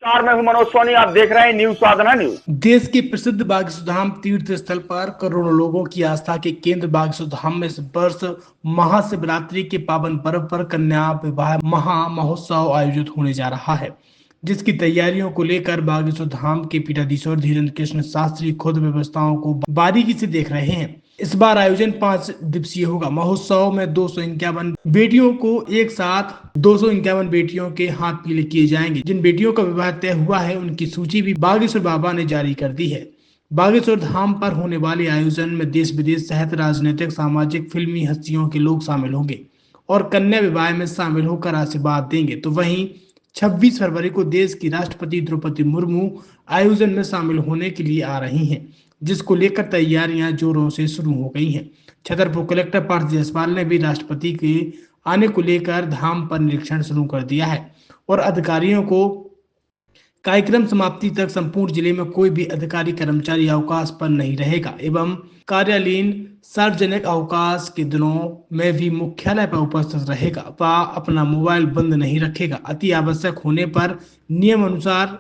मैं हूं मनोज सोनी। आप देख रहे हैं न्यूज साधना न्यूज। देश के प्रसिद्ध बागेश्वर तीर्थ स्थल पर करोड़ों लोगों की आस्था के केंद्र बागेश्वर धाम में इस वर्ष महाशिवरात्रि के पावन पर्व पर कन्या विवाह महा महोत्सव आयोजित होने जा रहा है, जिसकी तैयारियों को लेकर बागेश्वर धाम के पीठाधीश्वर धीरेन्द्र कृष्ण शास्त्री खुद व्यवस्थाओं को बारीकी से देख रहे हैं। इस बार आयोजन 5 दिवसीय होगा। महोत्सव में 251 बेटियों को एक साथ 251 बेटियों के हाथ पीले किए जाएंगे। जिन बेटियों का विवाह तय हुआ है उनकी सूची भी बागेश्वर बाबा ने जारी कर दी है। बागेश्वर धाम पर होने वाले आयोजन में देश विदेश सहित राजनीतिक, सामाजिक, फिल्मी हस्तियों के लोग शामिल होंगे और कन्या विवाह में शामिल होकर आशीर्वाद देंगे। तो वहीं 26 फरवरी को देश की राष्ट्रपति द्रौपदी मुर्मू आयोजन में शामिल होने के लिए आ रही हैं, जिसको लेकर तैयारियां जोरों से शुरू हो गई हैं। छतरपुर कलेक्टर पार्थ जायसवाल ने भी राष्ट्रपति के आने को लेकर धाम पर निरीक्षण शुरू कर दिया है और अधिकारियों को कार्यक्रम समाप्ति तक संपूर्ण जिले में कोई भी अधिकारी कर्मचारी अवकाश पर नहीं रहेगा एवं कार्यालयीन सार्वजनिक अवकाश के दिनों में भी मुख्यालय पर उपस्थित रहेगा व अपना मोबाइल बंद नहीं रखेगा। अति आवश्यक होने पर नियम अनुसार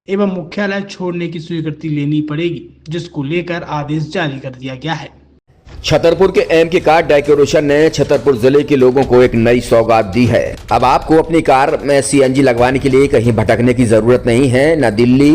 एवं मुख्यालय छोड़ने की स्वीकृति लेनी पड़ेगी, जिसको लेकर आदेश जारी कर दिया गया है। छतरपुर के एमके कार डेकोरेशन ने छतरपुर जिले के लोगों को एक नई सौगात दी है। अब आपको अपनी कार में सीएनजी लगवाने के लिए कहीं भटकने की जरूरत नहीं है, न दिल्ली,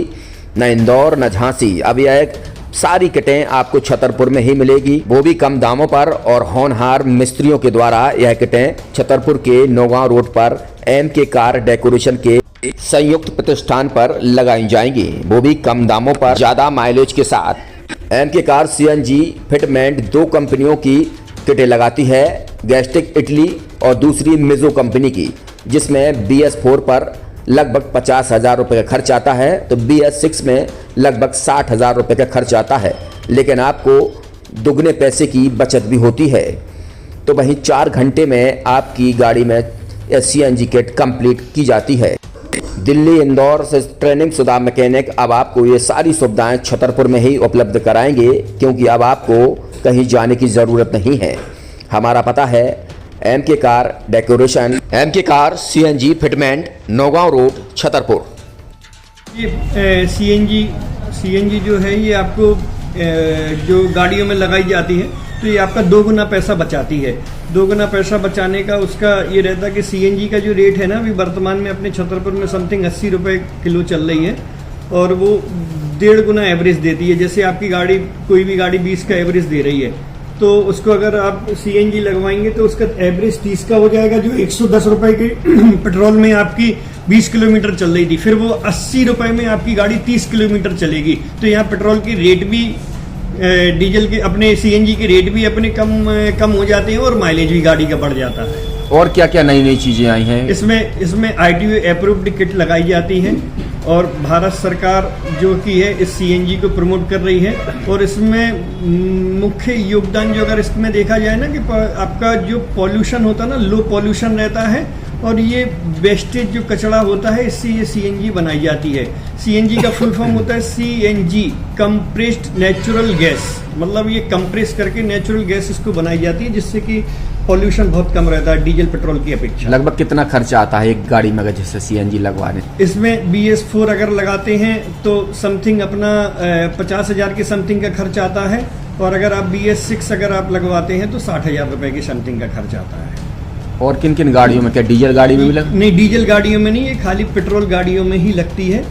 न इंदौर, न झांसी। अब यह सारी किटें आपको छतरपुर में ही मिलेगी, वो भी कम दामों पर और होनहार मिस्त्रियों के द्वारा। यह किटें छतरपुर के नौगांव रोड पर एमके कार डेकोरेशन के संयुक्त प्रतिष्ठान पर लगाई जाएंगी, वो भी कम दामों पर, ज्यादा माइलेज के साथ। एमके कार सीएनजी फिटमेंट 2 कंपनियों की किटें लगाती है, गैस्टिक इटली और दूसरी मिजो कंपनी की, जिसमें BS4 पर लगभग 50,000 रुपये का खर्च आता है, तो BS6 में लगभग 60,000 रुपये का खर्च आता है, लेकिन आपको दुगने पैसे की बचत भी होती है। तो वहीं 4 घंटे में आपकी गाड़ी में सीएनजी किट कंप्लीट की जाती है। दिल्ली, इंदौर से ट्रेनिंग शुदा मैकेनिक अब आपको ये सारी सुविधाएं छतरपुर में ही उपलब्ध कराएंगे, क्योंकि अब आपको कहीं जाने की ज़रूरत नहीं है। हमारा पता है MK car decoration, MK car CNG fitment, Naugaon road, Chhatarpur. ये सीएनजी जो है ये आपको जो गाड़ियों में लगाई जाती है तो ये आपका 2 गुना पैसा बचाती है। 2 गुना पैसा बचाने का उसका ये रहता है कि सीएनजी का जो रेट है ना, अभी वर्तमान में अपने छतरपुर में समथिंग 80 रुपये किलो चल रही है और वो 1.5 गुना एवरेज देती है। जैसे आपकी गाड़ी, कोई भी गाड़ी 20 का एवरेज दे रही है, तो उसको अगर आप सीएनजी लगवाएंगे तो उसका एवरेज 30 का हो जाएगा। जो 110 रुपये के पेट्रोल में आपकी 20 किलोमीटर चल रही थी, फिर वो 80 रुपये में आपकी गाड़ी 30 किलोमीटर चलेगी। तो यहाँ पेट्रोल की रेट भी, डीजल के, अपने सीएनजी के रेट भी अपने कम हो जाते हैं और माइलेज भी गाड़ी का बढ़ जाता है। और क्या क्या नई चीजें आई हैं? इसमें ITO अप्रूव्ड किट लगाई जाती है और भारत सरकार जो की है इस सीएनजी को प्रमोट कर रही है। और इसमें मुख्य योगदान जो अगर इसमें देखा जाए ना, कि आपका जो पॉल्यूशन होता है ना, लो पॉल्यूशन रहता है और ये वेस्टेज जो कचरा होता है, इससे ये सीएनजी बनाई जाती है। सीएनजी का फुल फॉर्म होता है CNG, कंप्रेस्ड नेचुरल गैस। मतलब ये कंप्रेस करके नेचुरल गैस इसको बनाई जाती है, जिससे कि पॉल्यूशन बहुत कम रहता है डीजल पेट्रोल की अपेक्षा। लगभग कितना खर्चा आता है एक गाड़ी में जैसे सीएनजी लगवाने? इसमें BS4 अगर लगाते हैं तो समथिंग अपना 50,000 के समथिंग का खर्च आता है, और अगर आप BS6 अगर आप लगवाते हैं तो 60,000 रुपए की समथिंग का खर्च आता है। और किन किन गाड़ियों में? क्या डीजल गाड़ी में भी नहीं, डीजल गाड़ियों में नहीं, ये खाली पेट्रोल गाड़ियों में ही लगती है।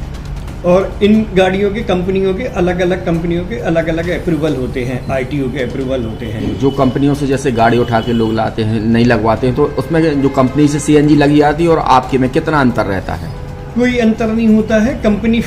और इन गाड़ियों के कंपनियों के अलग अलग अप्रूवल होते हैं, ITO के अप्रूवल होते हैं। जो कंपनियों से जैसे गाड़ी उठा के लोग लाते हैं, नहीं लगवाते हैं, तो उसमें जो कंपनी से सीएनजी लगी आती है और आपके में कितना अंतर रहता है? कोई अंतर नहीं होता है। कंपनी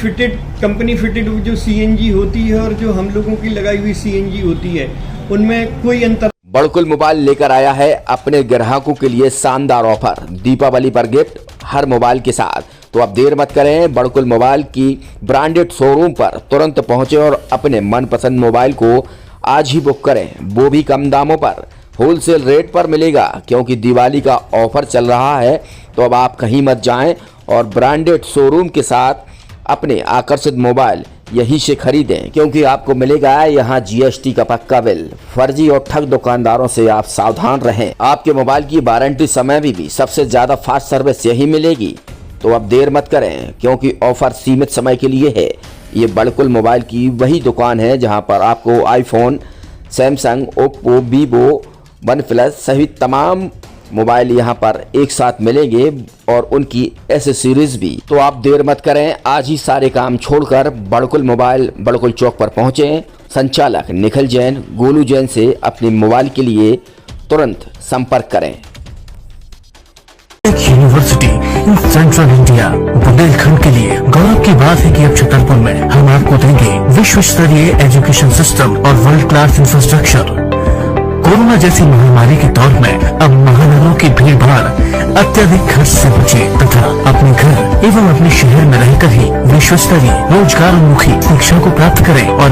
फिटेड जो सीएनजी होती है और जो हम लोगों की लगाई हुई सीएनजी होती है, उनमें कोई अंतर। बड़कुल मोबाइल लेकर आया है अपने ग्राहकों के लिए शानदार ऑफर, दीपावली पर गिफ्ट हर मोबाइल के साथ। तो अब देर मत करें, बड़कुल मोबाइल की ब्रांडेड शोरूम पर तुरंत पहुंचे और अपने मनपसंद मोबाइल को आज ही बुक करें, वो भी कम दामों पर, होलसेल रेट पर मिलेगा, क्योंकि दिवाली का ऑफर चल रहा है। तो अब आप कहीं मत जाएं और ब्रांडेड शोरूम के साथ अपने आकर्षित मोबाइल यहीं से खरीदें, क्योंकि आपको मिलेगा यहाँ GST का पक्का बिल। फर्जी और ठग दुकानदारों से आप सावधान रहें। आपके मोबाइल की वारंटी समय में भी सबसे ज्यादा फास्ट सर्विस यही मिलेगी। तो अब देर मत करें, क्योंकि ऑफर सीमित समय के लिए है। ये बड़कुल मोबाइल की वही दुकान है जहां पर आपको iPhone, Samsung, Oppo, Vivo, OnePlus सहित तमाम मोबाइल यहां पर एक साथ मिलेंगे और उनकी एसेसरीज भी। तो आप देर मत करें, आज ही सारे काम छोड़कर बड़कुल मोबाइल बड़कुल चौक पर पहुंचें। संचालक निखिल जैन, गोलू जैन से अपने मोबाइल के लिए तुरंत संपर्क करें। University in central India Bundelkhand के लिए गौरव की बात है कि अब छतरपुर में हम आपको देंगे विश्व स्तरीय एजुकेशन सिस्टम और वर्ल्ड क्लास इंफ्रास्ट्रक्चर। कोरोना जैसी महामारी के दौर में अब महानगरों की भीड़ भाड़ अत्यधिक खर्च से बचे तथा अपने घर एवं अपने शहर में रहकर ही विश्व स्तरीय रोजगार उन्मुखी शिक्षा को प्राप्त करें और